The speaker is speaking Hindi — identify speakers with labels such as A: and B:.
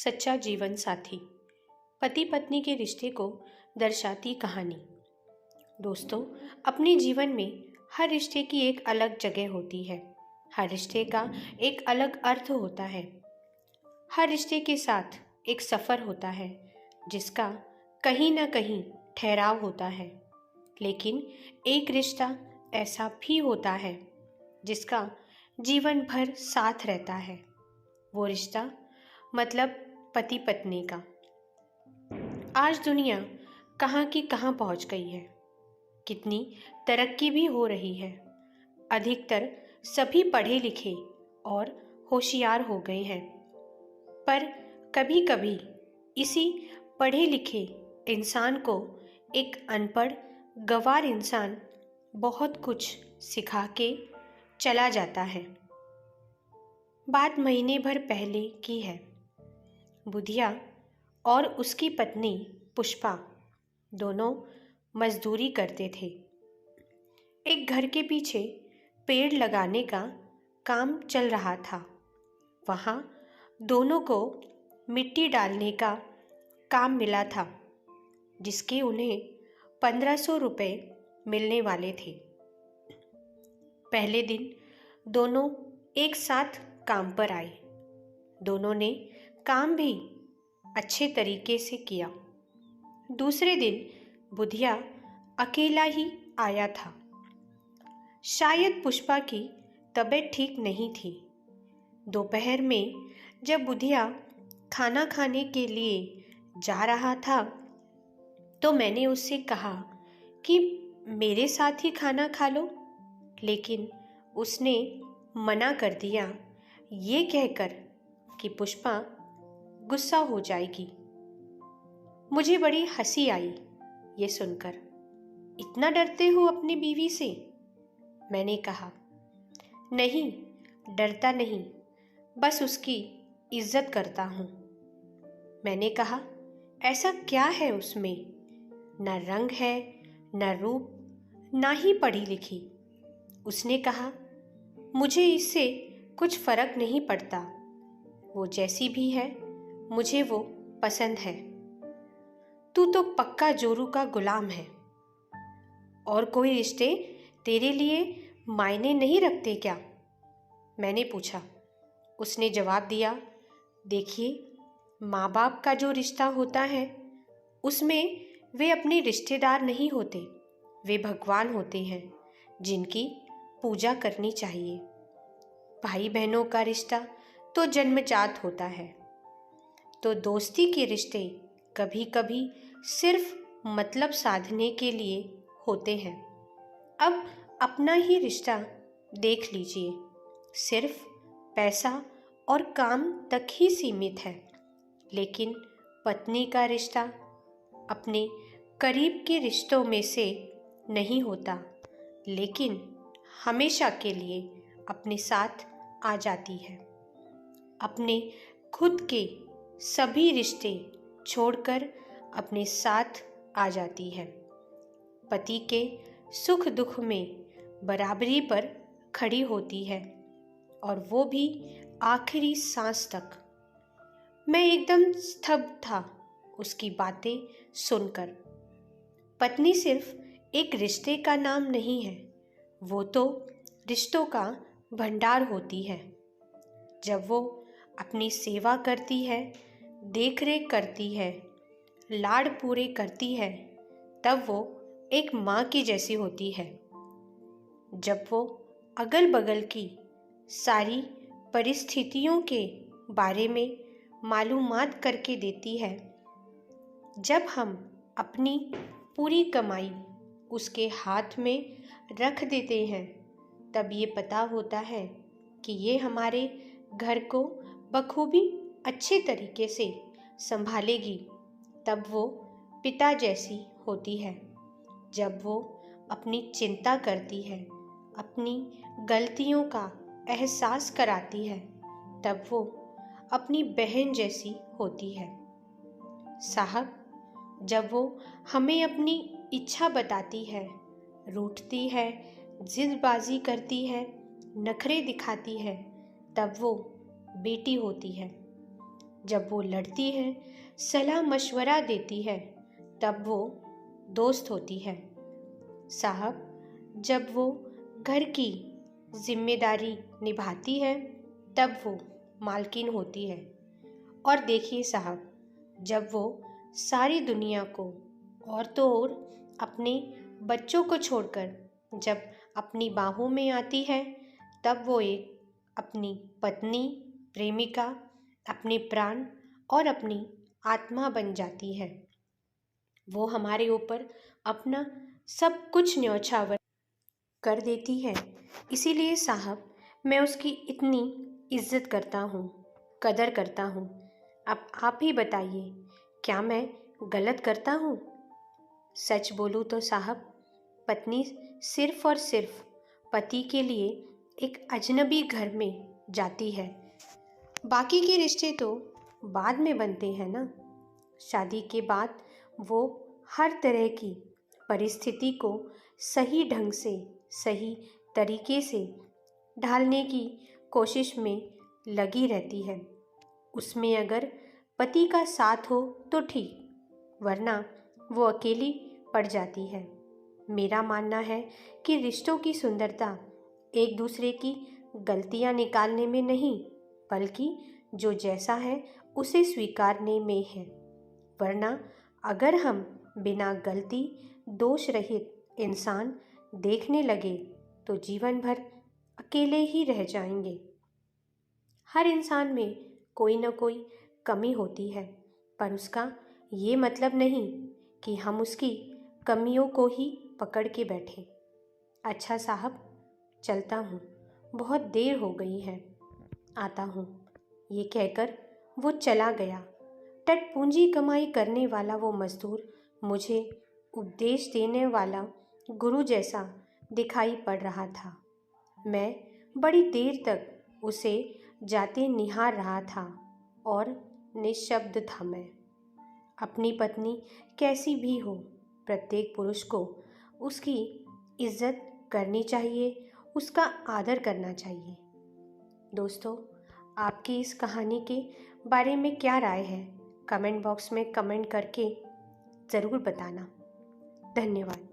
A: सच्चा जीवन साथी, पति पत्नी के रिश्ते को दर्शाती कहानी। दोस्तों, अपने जीवन में हर रिश्ते की एक अलग जगह होती है। हर रिश्ते का एक अलग अर्थ होता है। हर रिश्ते के साथ एक सफ़र होता है जिसका कहीं ना कहीं ठहराव होता है। लेकिन एक रिश्ता ऐसा भी होता है जिसका जीवन भर साथ रहता है। वो रिश्ता मतलब पति पत्नी का। आज दुनिया कहाँ की कहाँ पहुँच गई है, कितनी तरक्की भी हो रही है। अधिकतर सभी पढ़े लिखे और होशियार हो गए हैं, पर कभी कभी इसी पढ़े लिखे इंसान को एक अनपढ़ गंवार इंसान बहुत कुछ सिखा के चला जाता है। बात महीने भर पहले की है। बुधिया और उसकी पत्नी पुष्पा दोनों मजदूरी करते थे। एक घर के पीछे पेड़ लगाने का काम चल रहा था। वहाँ दोनों को मिट्टी डालने का काम मिला था, जिसके उन्हें 1500 रुपये मिलने वाले थे। पहले दिन दोनों एक साथ काम पर आए। दोनों ने काम भी अच्छे तरीके से किया। दूसरे दिन बुधिया अकेला ही आया था। शायद पुष्पा की तबीयत ठीक नहीं थी। दोपहर में जब बुधिया खाना खाने के लिए जा रहा था तो मैंने उससे कहा कि मेरे साथ ही खाना खा लो, लेकिन उसने मना कर दिया, ये कहकर कि पुष्पा गुस्सा हो जाएगी। मुझे बड़ी हंसी आई ये सुनकर। इतना डरते हो अपनी बीवी से? मैंने कहा। नहीं, डरता नहीं, बस उसकी इज्जत करता हूँ। मैंने कहा, ऐसा क्या है उसमें? न रंग है, न रूप, ना ही पढ़ी लिखी। उसने कहा, मुझे इससे कुछ फर्क नहीं पड़ता। वो जैसी भी है, मुझे वो पसंद है। तू तो पक्का जोरू का गुलाम है। और कोई रिश्ते तेरे लिए मायने नहीं रखते क्या? मैंने पूछा। उसने जवाब दिया, देखिए, माँ बाप का जो रिश्ता होता है उसमें वे अपने रिश्तेदार नहीं होते, वे भगवान होते हैं जिनकी पूजा करनी चाहिए। भाई बहनों का रिश्ता तो जन्मजात होता है, तो दोस्ती के रिश्ते कभी कभी सिर्फ मतलब साधने के लिए होते हैं। अब अपना ही रिश्ता देख लीजिए, सिर्फ पैसा और काम तक ही सीमित है। लेकिन पत्नी का रिश्ता अपने करीब के रिश्तों में से नहीं होता, लेकिन हमेशा के लिए अपने साथ आ जाती है। अपने खुद के सभी रिश्ते छोड़कर अपने साथ आ जाती है। पति के सुख दुख में बराबरी पर खड़ी होती है, और वो भी आखिरी सांस तक। मैं एकदम स्तब्ध था उसकी बातें सुनकर। पत्नी सिर्फ एक रिश्ते का नाम नहीं है, वो तो रिश्तों का भंडार होती है। जब वो अपनी सेवा करती है, देखरेख करती है, लाड़ पूरे करती है, तब वो एक माँ की जैसी होती है। जब वो अगल बगल की सारी परिस्थितियों के बारे में मालूमात करके देती है, जब हम अपनी पूरी कमाई उसके हाथ में रख देते हैं, तब ये पता होता है कि ये हमारे घर को बखूबी अच्छे तरीके से संभालेगी। तब वो पिता जैसी होती है। जब वो अपनी चिंता करती है, अपनी गलतियों का एहसास कराती है, तब वो अपनी बहन जैसी होती है। साहब, जब वो हमें अपनी इच्छा बताती है, रूठती है, जिदबाजी करती है, नखरे दिखाती है, तब वो बेटी होती है। जब वो लड़ती है, सलाह मशवरा देती है, तब वो दोस्त होती है। साहब, जब वो घर की जिम्मेदारी निभाती है, तब वो मालकिन होती है। और देखिए साहब, जब वो सारी दुनिया को और तो और अपने बच्चों को छोड़कर जब अपनी बाहों में आती है, तब वो एक अपनी पत्नी, प्रेमिका, अपने प्राण और अपनी आत्मा बन जाती है। वो हमारे ऊपर अपना सब कुछ न्यौछावर कर देती है। इसीलिए साहब, मैं उसकी इतनी इज्जत करता हूँ, कदर करता हूँ। अब आप ही बताइए, क्या मैं गलत करता हूँ? सच बोलूँ तो साहब, पत्नी सिर्फ और सिर्फ पति के लिए एक अजनबी घर में जाती है। बाकी के रिश्ते तो बाद में बनते हैं ना। शादी के बाद वो हर तरह की परिस्थिति को सही ढंग से, सही तरीके से ढालने की कोशिश में लगी रहती है। उसमें अगर पति का साथ हो तो ठीक, वरना वो अकेली पड़ जाती है। मेरा मानना है कि रिश्तों की सुंदरता एक दूसरे की गलतियां निकालने में नहीं, बल्कि जो जैसा है उसे स्वीकारने में है। वरना अगर हम बिना गलती, दोष रहित इंसान देखने लगे तो जीवन भर अकेले ही रह जाएंगे। हर इंसान में कोई न कोई कमी होती है, पर उसका ये मतलब नहीं कि हम उसकी कमियों को ही पकड़ के बैठें। अच्छा साहब, चलता हूँ, बहुत देर हो गई है, आता हूँ। ये कहकर वो चला गया। टटपूंजी कमाई करने वाला वो मजदूर मुझे उपदेश देने वाला गुरु जैसा दिखाई पड़ रहा था। मैं बड़ी देर तक उसे जाते निहार रहा था और निशब्द था मैं। अपनी पत्नी कैसी भी हो, प्रत्येक पुरुष को उसकी इज्जत करनी चाहिए, उसका आदर करना चाहिए। दोस्तों, आपकी इस कहानी के बारे में क्या राय है? कमेंट बॉक्स में कमेंट करके ज़रूर बताना। धन्यवाद।